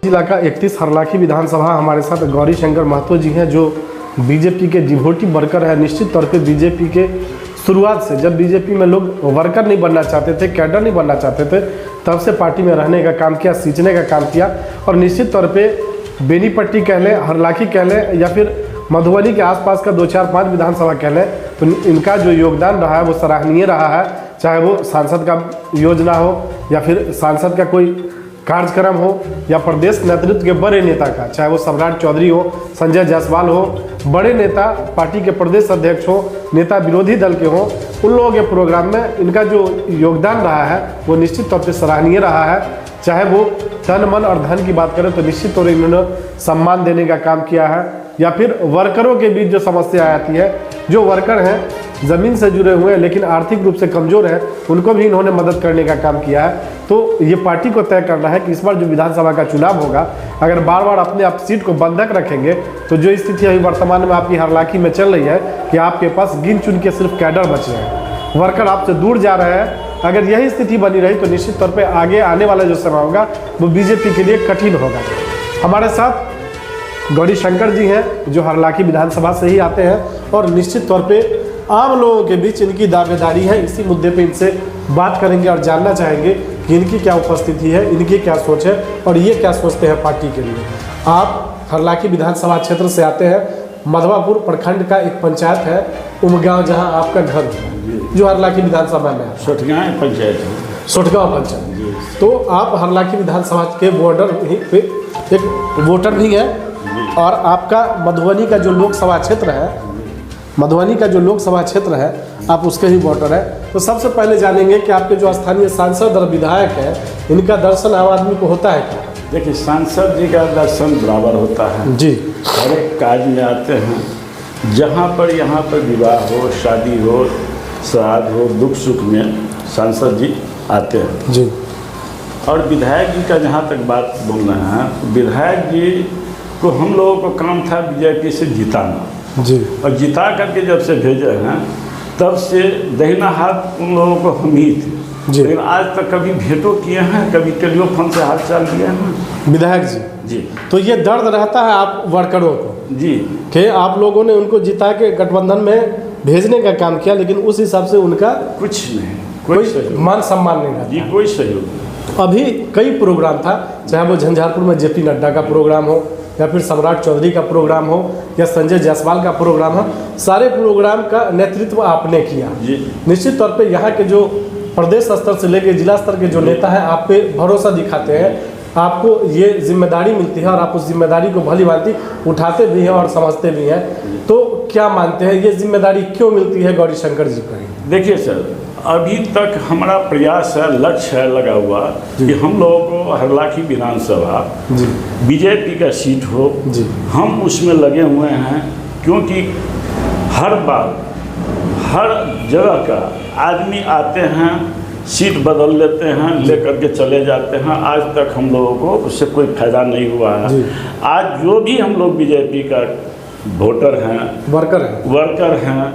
जिला का 31 हरलाखी विधानसभा। हमारे साथ गौरी शंकर महतो जी हैं जो बीजेपी के डिवोटी वर्कर है। निश्चित तौर पे बीजेपी के शुरुआत से, जब बीजेपी में लोग वर्कर नहीं बनना चाहते थे, कैडर नहीं बनना चाहते थे, तब से पार्टी में रहने का काम किया, सींचने का काम किया। और निश्चित तौर पे बेनीपट्टी कह लें, हरलाखी कह लें, या फिर मधुबनी के आसपास का 2, 4, 5 विधानसभा कह लें, तो इनका जो योगदान रहा है वो सराहनीय रहा है। चाहे वो सांसद का योजना हो, या फिर सांसद का कोई कार्यक्रम हो, या प्रदेश नेतृत्व के बड़े नेता का, चाहे वो सम्राट चौधरी हो, संजय जायसवाल हो, बड़े नेता, पार्टी के प्रदेश अध्यक्ष हो, नेता विरोधी दल के हो, उन लोगों के प्रोग्राम में इनका जो योगदान रहा है वो निश्चित तौर पे सराहनीय रहा है। चाहे वो तन मन और धन की बात करें तो निश्चित तौर इन्होंने सम्मान देने का काम किया है, या फिर वर्करों के बीच जो समस्या आती है, जो वर्कर हैं ज़मीन से जुड़े हुए हैं लेकिन आर्थिक रूप से कमज़ोर हैं, उनको भी इन्होंने मदद करने का काम किया है। तो ये पार्टी को तय करना है कि इस बार जो विधानसभा का चुनाव होगा, अगर बार बार अपने आप सीट को बंधक रखेंगे तो जो स्थिति अभी वर्तमान में आपकी हरलाखी में चल रही है कि आपके पास गिन चुन के सिर्फ कैडर बचे हैं, वर्कर आपसे दूर जा रहे हैं। अगर यही स्थिति बनी रही तो निश्चित तौर पर आगे आने वाला जो समय होगा वो बीजेपी के लिए कठिन होगा। हमारे साथ गौरी शंकर जी हैं जो हरलाखी विधानसभा से ही आते हैं, और निश्चित तौर पे आम लोगों के बीच इनकी दावेदारी है। इसी मुद्दे पे इनसे बात करेंगे और जानना चाहेंगे कि इनकी क्या उपस्थिति है, इनकी क्या सोच है, और ये क्या सोचते हैं पार्टी के लिए। आप हरलाखी विधानसभा क्षेत्र से आते हैं। मधवापुर प्रखंड का एक पंचायत है उमगांव, जहाँ आपका घर है, जो हरलाखी विधानसभा में है। सोठगांव पंचायत है। सोठगांव पंचायत। तो आप हरलाखी विधानसभा के बॉर्डर पे एक वोटर भी है, और आपका मधुबनी का जो लोकसभा क्षेत्र है, मधुबनी का जो लोकसभा क्षेत्र है, आप उसके ही वोटर है। तो सबसे पहले जानेंगे कि आपके जो स्थानीय सांसद और विधायक हैं, इनका दर्शन आम आदमी को होता है क्या? देखिए, सांसद जी का दर्शन बराबर होता है जी। हर एक कार्य में आते हैं। जहाँ पर यहाँ पर विवाह हो, शादी हो, श्राद्ध हो, दुख सुख में सांसद जी आते हैं जी। और विधायक जी का जहाँ तक बात बोल रहे हैं, विधायक जी को हम लोगों को काम था बीजेपी से जिताना जी, और जिता करके जब से भेजे हैं तब से दहिना हाथ उन लोगों को हम ही थे। लेकिन आज तक कभी भेंटो किए हैं, कभी टेलीफोन से हाल चाल किए हैं विधायक जी। जी। तो ये दर्द रहता है आप वर्करों को जी कि आप लोगों ने उनको जिता के गठबंधन में भेजने का काम किया, लेकिन उस हिसाब से उनका कुछ नहीं, कोई मान सम्मान नहीं था। जी, कोई सहयोग नहीं। अभी कई प्रोग्राम था, चाहे वो झंझारपुर में जेपी नड्डा का प्रोग्राम हो, या फिर सम्राट चौधरी का प्रोग्राम हो, या संजय जायसवाल का प्रोग्राम हो, सारे प्रोग्राम का नेतृत्व आपने किया। निश्चित तौर पे यहाँ के जो प्रदेश स्तर से लेकर जिला स्तर के जो नेता हैं आप पे भरोसा दिखाते हैं, आपको ये जिम्मेदारी मिलती है और आप उस जिम्मेदारी को भली भांति उठाते भी हैं और समझते भी हैं। तो क्या मानते हैं ये जिम्मेदारी क्यों मिलती है गौरी शंकर जी को? देखिए सर, अभी तक हमारा प्रयास है, लक्ष्य है लगा हुआ कि हम लोगों को हरलाखी विधानसभा बीजेपी का सीट हो जी। हम उसमें लगे हुए हैं, क्योंकि हर बार हर जगह का आदमी आते हैं, सीट बदल लेते हैं, लेकर के चले जाते हैं। आज तक हम लोगों को उससे कोई फायदा नहीं हुआ है। आज जो भी हम लोग बीजेपी का वोटर हैं, वर्कर हैं,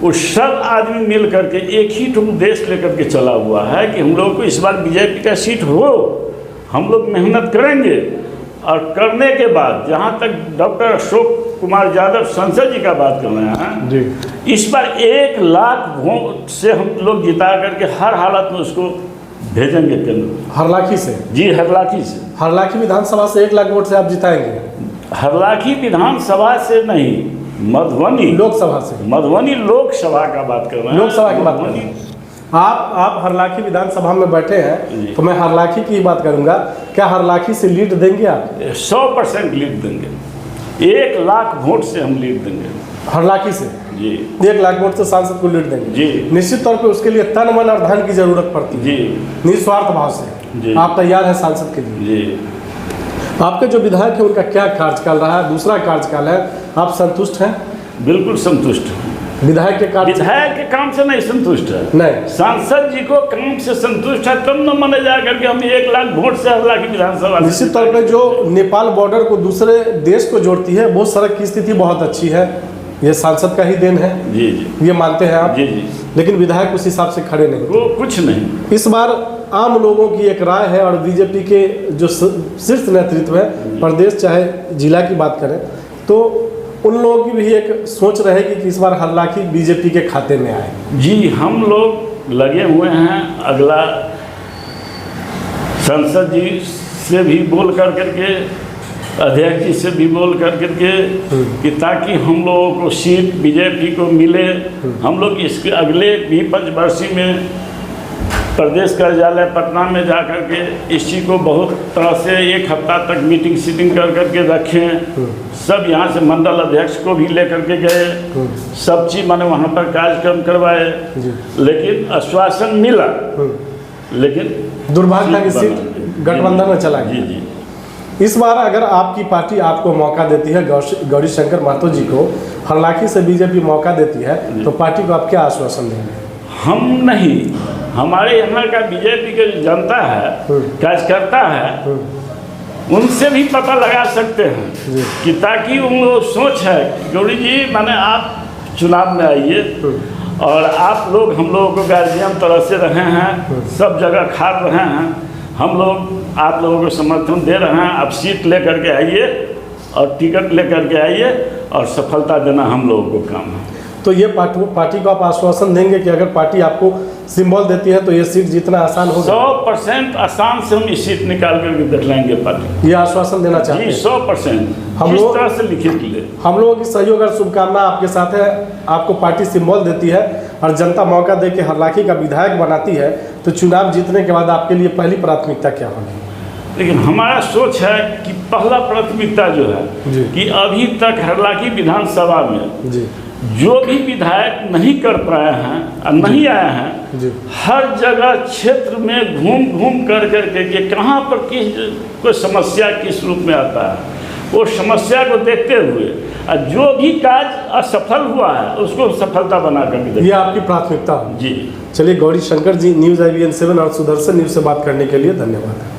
वो सब आदमी मिल करके एक ही उद्देश्य लेकर के चला हुआ है कि हम लोग को इस बार बीजेपी का सीट हो। हम लोग मेहनत करेंगे, और करने के बाद जहाँ तक डॉक्टर अशोक कुमार यादव संसद जी का बात कर रहे हैं जी, इस बार 1 लाख वोट से हम लोग जिता करके हर हालत में उसको भेजेंगे केंद्र। हरलाखी से? जी, हरलाखी से। हरलाखी विधानसभा से 1 लाख वोट से आप जिताएंगे? हरलाखी विधानसभा से नहीं, मधुबनी लोकसभा से। मधुबनी लोकसभा का बात कर रहे हैं। लोकसभा की बात कर रहे हैं। आप हरलाखी विधानसभा में बैठे हैं, तो मैं हरलाखी की बात करूंगा। क्या हरलाखी से लीड देंगे आप? 100% लीड देंगे। 1 लाख वोट से हम लीड देंगे हरलाखी से जी। 1 लाख वोट से सांसद को लीड देंगे जी। निश्चित तौर पे उसके लिए तन मन और धन की जरूरत पड़ती है जी, निस्वार्थ भाव से जी। आप तैयार हैं सांसद के लिए जी। आपके जो विधायक है उनका क्या कार्यकाल रहा है, दूसरा कार्यकाल है, आप संतुष्ट हैं? बिल्कुल संतुष्ट हैं। विधायक के काम से नहीं संतुष्ट है, नहीं, सांसद जी को काम से संतुष्ट है, तब न माने जा करके हम 1 लाख वोट से हरलाखी विधानसभा। निश्चित तौर पे जो नेपाल बॉर्डर को दूसरे देश को जोड़ती है वो सड़क की स्थिति बहुत अच्छी है, ये सांसद का ही देन है, जी जी, ये मानते हैं आप? जी जी, लेकिन विधायक उस हिसाब से खड़े नहीं वो कुछ नहीं। इस बार आम लोगों की एक राय है और बीजेपी के जो शीर्ष नेतृत्व है प्रदेश चाहे जिला की बात करें तो उन लोगों की भी एक सोच रहेगी कि इस बार हर लाखी बीजेपी के खाते में आए। जी, हम लोग लगे हुए हैं, अगला संसद जी से भी बोल कर करके, अध्यक्ष जी से भी बोल कर करके कि ताकि हम लोगों को सीट बीजेपी को मिले। हम लोग इसके अगले भी पंचवर्षीय में प्रदेश कार्यालय पटना में जा कर के इस चीज़ को बहुत तरह से 1 हफ्ता तक मीटिंग सीटिंग कर करके रखें। सब यहाँ से मंडल अध्यक्ष को भी लेकर के गए, सब चीज़ मैंने वहाँ पर कार्यक्रम करवाए, लेकिन आश्वासन मिला, लेकिन दुर्भाग्य था कि सीट गठबंधन में चला गया। जी जी, इस बार अगर आपकी पार्टी आपको मौका देती है, गौरी शंकर महतो जी को हरलाखी से बीजेपी मौका देती है, तो पार्टी को आप क्या आश्वासन देंगे? हम नहीं, हमारे यहाँ का बीजेपी की जो जनता है, कार्यकर्ता है, उनसे भी पता लगा सकते हैं कि ताकि उन लोग सोच है गौरी जी माने आप चुनाव में आइए और आप लोग हम लोगों को गार्जियन तरह से रहे हैं, सब जगह खाड़ रहे हैं, हम लोग आप लोगों को समर्थन दे रहे हैं, आप सीट ले करके आइए और टिकट ले करके आइए और सफलता देना हम लोगों को काम है। तो ये पार्टी को आप आश्वासन देंगे कि अगर पार्टी आपको सिंबल देती है तो ये सीट जीतना आसान होगा? 100% आसान से हम इस सीट निकाल करके दिखलाएंगे पार्टी। ये आश्वासन देना चाहते हैं? जी 100%। हम लोग तरह से लिखित ले, हम लोगों की सहयोग और शुभकामना आपके साथ है। आपको पार्टी सिंबल देती है और जनता मौका दे के हरलाखी का विधायक बनाती है, तो चुनाव जीतने के बाद आपके लिए पहली प्राथमिकता क्या होगी? लेकिन हमारा सोच है कि पहला प्राथमिकता जो है कि अभी तक हरलाखी विधानसभा में जी जो भी विधायक नहीं कर पाए हैं और नहीं आए हैं, हर जगह क्षेत्र में घूम घूम कर करके कि कहाँ पर किस कोई समस्या किस रूप में आता है, वो समस्या को देखते हुए और जो भी काज असफल हुआ है उसको सफलता बना कर, ये आपकी प्राथमिकता है? जी। चलिए, गौरी शंकर जी, न्यूज़ IVN 7 और सुदर्शन न्यूज़ से बात करने के लिए धन्यवाद।